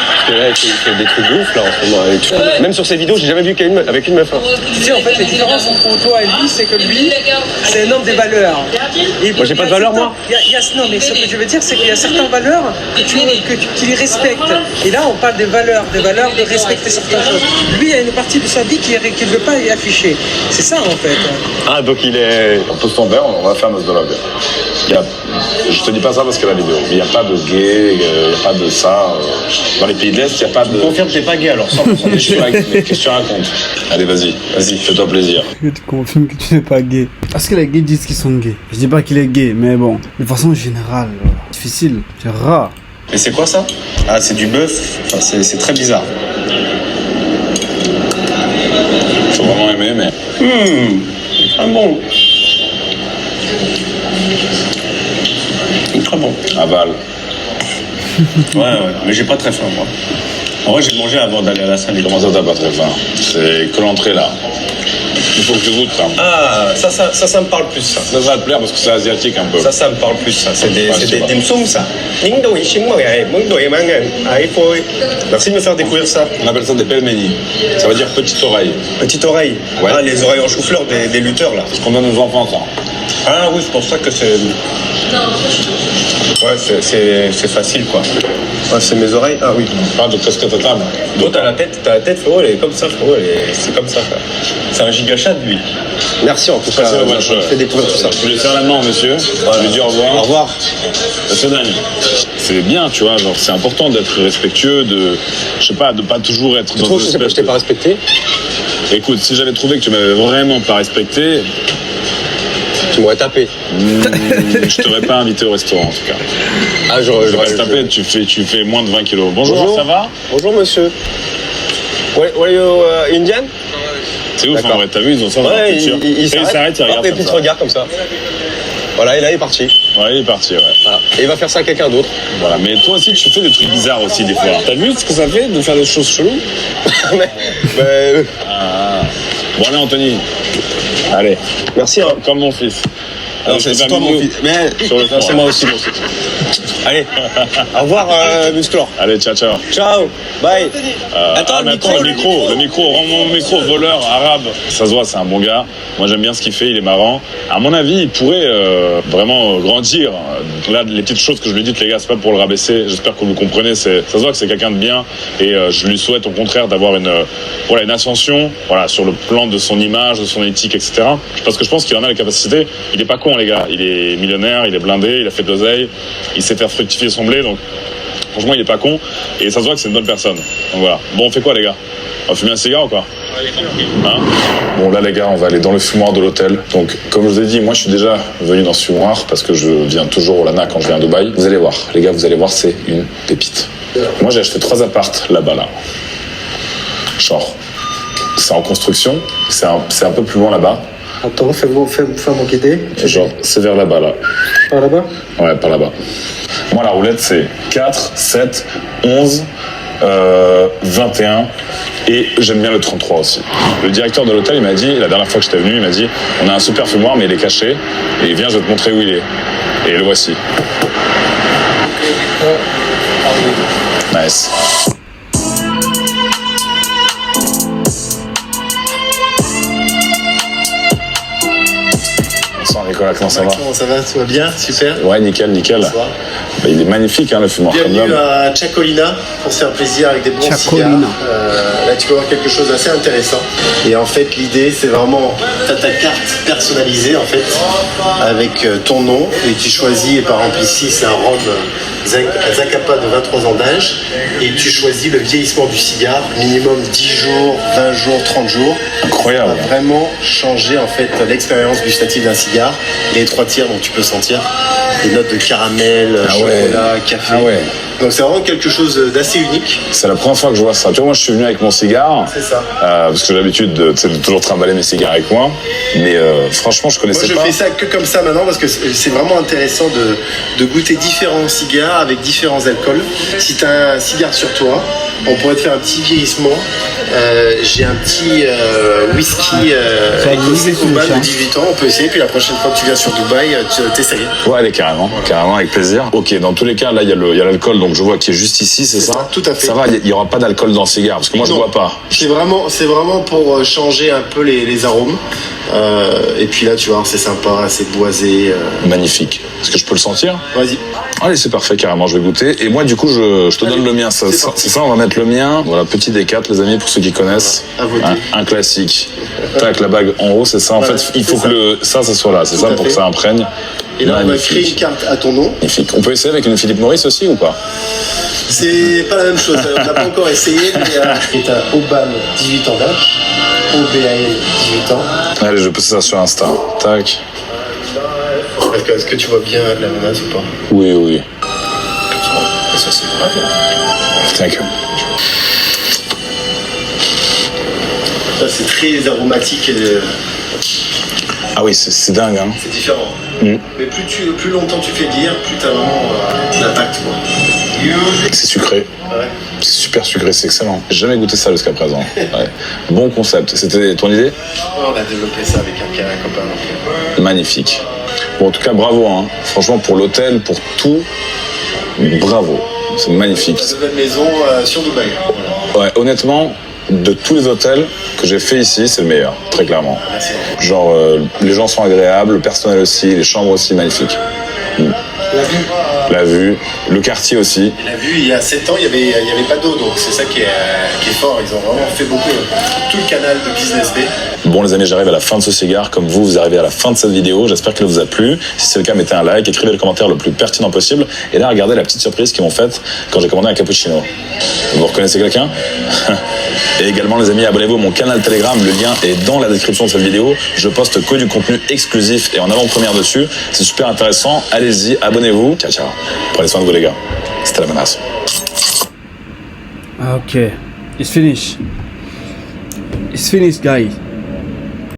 G: Parce que là, il fait des trucs de ouf, là, en ce moment. Même sur ses vidéos, j'ai jamais vu avec une meuf. Hein.
D: Tu sais, en fait, la différence entre toi et lui, c'est que lui, c'est un homme des valeurs. Et
G: moi, j'ai pas de valeurs, moi.
D: Non, mais ce que je veux dire, c'est qu'il y a certaines valeurs que tu respectes. Et là, on parle des valeurs de respecter certaines choses. Lui, il y a une partie de sa vie qu'il ne veut pas y afficher. C'est ça, en fait.
G: Ah, donc il est...
A: On pose ton verre, on va faire notre dialogue. Je te dis pas ça parce que la vidéo. Il n'y a pas de gay, il n'y a pas de ça. Dans les pays de l'Est, il n'y a pas de...
G: Confirme que t'es pas gay, alors 100%.
A: Qu'est-ce que tu racontes? Allez, vas-y, fais-toi plaisir.
E: Tu confirmes que tu n'es pas gay. Est-ce que les gays disent qu'ils sont gays? Je dis pas qu'il est gay, mais bon, de façon générale, difficile, c'est rare.
G: Mais c'est quoi ça? Ah, c'est du bœuf. Enfin, c'est très bizarre.
A: Faut vraiment aimer, mais...
G: Très bon. Très bon.
A: Aval.
G: Ouais, mais j'ai pas très faim, moi. En vrai, j'ai mangé avant d'aller à la salle.
A: Comment ça, t'as pas très faim? C'est que l'entrée, là. Il faut que je goûte, ça.
G: Ah, ça me parle plus, ça.
A: Ça va te plaire parce que c'est asiatique, un peu.
G: Ça me parle plus, ça. C'est des dim sum, ça. Merci de me faire découvrir ça.
A: On appelle ça des pelmeni. Ça veut dire petite oreille.
G: Petite oreille.
A: Ouais.
G: Ah, les oreilles en chou-fleur des lutteurs, là.
A: Ce qu'on donne aux enfants, ça.
G: Ah oui, c'est pour ça que c'est... Ouais, c'est facile, quoi. Ouais, c'est mes oreilles. Ah oui.
A: Pas de casquette à table.
G: Toi, t'as la tête, frérot, elle est comme ça, frérot, c'est comme ça, quoi. C'est un gigachat, lui. Merci, en tout cas.
A: C'est dommage.
G: Je fais découvrir tout ça.
A: Je lui serre la main, monsieur. Je lui dis au revoir.
G: Au revoir.
A: C'est dingue. C'est bien, tu vois, genre, c'est important d'être respectueux, je sais pas, de pas toujours être
G: Tu trouves que je t'ai pas respecté?
A: Écoute, si j'avais trouvé que tu m'avais vraiment pas respecté,
G: tu m'aurais tapé.
A: Je t'aurais pas invité au restaurant, en tout cas.
G: Ah,
A: je vais pas te taper, tu fais moins de 20 kilos. Bonjour, ça va?
G: Bonjour, monsieur. Were you Indian?
A: C'est ouf, en vrai, t'as vu, ils ont ça dans leur culture.
G: Il
A: s'arrête, il regarde
G: et puis il te regarde comme ça. Voilà, et là, il est parti.
A: Ouais, il est parti, ouais.
G: Voilà. Et il va faire ça à quelqu'un d'autre.
A: Voilà, mais toi aussi, tu fais des trucs bizarres aussi, des fois. T'as vu ce que ça fait de faire des choses cheloues? Bon, allez, Anthony. Allez.
G: Merci, hein.
A: Comme mon fils.
G: Alors, c'est toi, mon fils. Mais
A: c'est
G: moi aussi, mon fils. Allez, au revoir, Musclor.
A: Allez, ciao, ciao.
G: Ciao, bye.
A: Attends, le micro, rends mon micro, voleur arabe. Ça se voit, c'est un bon gars. Moi, j'aime bien ce qu'il fait, il est marrant. À mon avis, il pourrait vraiment grandir. Là, les petites choses que je lui dis, les gars, c'est pas pour le rabaisser. J'espère que vous comprenez. Ça se voit que c'est quelqu'un de bien et je lui souhaite au contraire d'avoir une ascension, sur le plan de son image, de son éthique, etc. Parce que je pense qu'il en a la capacité. Il est pas con, les gars. Il est millionnaire, il est blindé, il a fait de l'oseille, il sait faire fructifier son blé, donc franchement, il est pas con et ça se voit que c'est une bonne personne. Donc voilà. Bon, on fait quoi, les gars? On va fumer un cigare ou quoi? Hein? Bon, là, les gars, on va aller dans le fumoir de l'hôtel. Donc, comme je vous ai dit, moi, je suis déjà venu dans ce fumoir parce que je viens toujours au Lana quand je viens à Dubaï. Vous allez voir, les gars, c'est une pépite. Moi, j'ai acheté 3 appartes là-bas, là. Genre, c'est en construction, c'est un peu plus loin là-bas.
D: Attends, fais-moi guider.
A: Genre, c'est vers là-bas, là.
D: Par là-bas?
A: Ouais, par là-bas. Moi, la roulette, c'est 4, 7, 11, 21 et j'aime bien le 33 aussi. Le directeur de l'hôtel, il m'a dit, la dernière fois que j'étais venu, il m'a dit, on a un super fumoir, mais il est caché. Et viens, je vais te montrer où il est. Et le voici. Nice. Nicolas, comment ça va?
I: Comment ça va? Tout va bien? Super.
A: Ouais, nickel. Il est magnifique, le fumoir.
I: Bienvenue à Chacolina pour se faire plaisir avec des bons cigares. Là, tu peux voir quelque chose d'assez intéressant. Et en fait, l'idée, c'est vraiment, tu as ta carte personnalisée, en fait, avec ton nom. Et tu choisis, et par exemple ici, c'est un rhum Zacapa de 23 ans d'âge. Et tu choisis le vieillissement du cigare, minimum 10 jours, 20 jours, 30 jours.
A: Incroyable.
I: Ça va vraiment changer, en fait, l'expérience gustative d'un cigare. Les 3 tiers dont tu peux sentir des notes de caramel, chocolat, café. Donc c'est vraiment quelque chose d'assez unique.
A: C'est la première fois que je vois ça. Tu vois, moi je suis venu avec mon cigare.
I: C'est ça.
A: Parce que j'ai l'habitude de toujours trimballer mes cigares avec moi. Mais franchement, je connaissais pas.
I: Moi je fais ça que comme ça maintenant parce que c'est vraiment intéressant de goûter différents cigares avec différents alcools. Si tu as un cigare sur toi, on pourrait te faire un petit vieillissement. J'ai un petit whisky écossais Cuba de 18 ans. On peut essayer. Puis la prochaine fois que tu viens sur Dubaï, tu t'essayes.
A: Ouais, allez, carrément, avec plaisir. Ok, dans tous les cas, là, il y a l'alcool, donc je vois qu'il est juste ici, c'est ça?
I: Tout à fait.
A: Ça va, il n'y aura pas d'alcool dans le cigare, parce que moi, je bois pas.
I: C'est vraiment pour changer un peu les arômes. Et puis là, tu vois, c'est sympa, c'est boisé.
A: Magnifique. Est-ce que je peux le sentir?
I: Vas-y.
A: Allez, c'est parfait, carrément, je vais goûter. Et moi, du coup, je te donne le mien. C'est ça, on va mettre le mien. Voilà, petit D4, les amis, pour ceux qui connaissent. Un classique. Tac, la bague en haut, c'est ça. En fait, il faut que ça soit là, c'est ça, pour que ça imprègne.
I: Et là, on va créer une carte à ton nom.
A: Magnifique. On peut essayer avec une Philippe Maurice aussi ou pas?
I: C'est pas la même chose. On n'a pas encore essayé, mais t'as Obam, 18 ans d'âge. OBAL, 18 ans.
A: Allez, je poste ça sur Insta. Tac.
I: Est-ce que tu vois bien la menace ou pas?
A: Oui.
I: Ça, c'est pas bien.
A: Thank you.
I: Ça, c'est très aromatique.
A: Ah oui, c'est dingue, hein.
I: C'est différent. Mais plus longtemps tu fais vieillir, plus t'as vraiment l'impact, quoi.
A: C'est sucré.
I: Ouais.
A: C'est super sucré, c'est excellent. J'ai jamais goûté ça jusqu'à présent. Ouais. Bon concept. C'était ton idée?
I: On a développé ça avec un copain.
A: Magnifique. Bon, en tout cas, bravo, hein. Franchement, pour l'hôtel, pour tout, bravo. C'est magnifique.
I: Une nouvelle maison sur Dubaï.
A: Ouais, honnêtement, de tous les hôtels que j'ai fait ici, c'est le meilleur, très clairement.
I: Merci.
A: Genre, les gens sont agréables, le personnel aussi, les chambres aussi, magnifiques. La vue, le quartier aussi.
I: Et la vue, il y a 7 ans, il y avait pas d'eau, donc c'est ça qui est fort. Ils ont vraiment fait beaucoup, tout le canal de Business Bay.
A: Bon les amis, j'arrive à la fin de ce cigare, comme vous arrivez à la fin de cette vidéo. J'espère qu'elle vous a plu. Si c'est le cas, mettez un like, écrivez le commentaire le plus pertinent possible. Et là, regardez la petite surprise qu'ils m'ont faite quand j'ai commandé un cappuccino. Vous reconnaissez quelqu'un? Et également les amis, abonnez-vous à mon canal Telegram, le lien est dans la description de cette vidéo. Je poste que du contenu exclusif et en avant-première dessus. C'est super intéressant, allez-y, abonnez-vous. Ciao. Prenez soin de vous les gars. C'était la menace.
E: Okay, it's finished. It's finished, guys.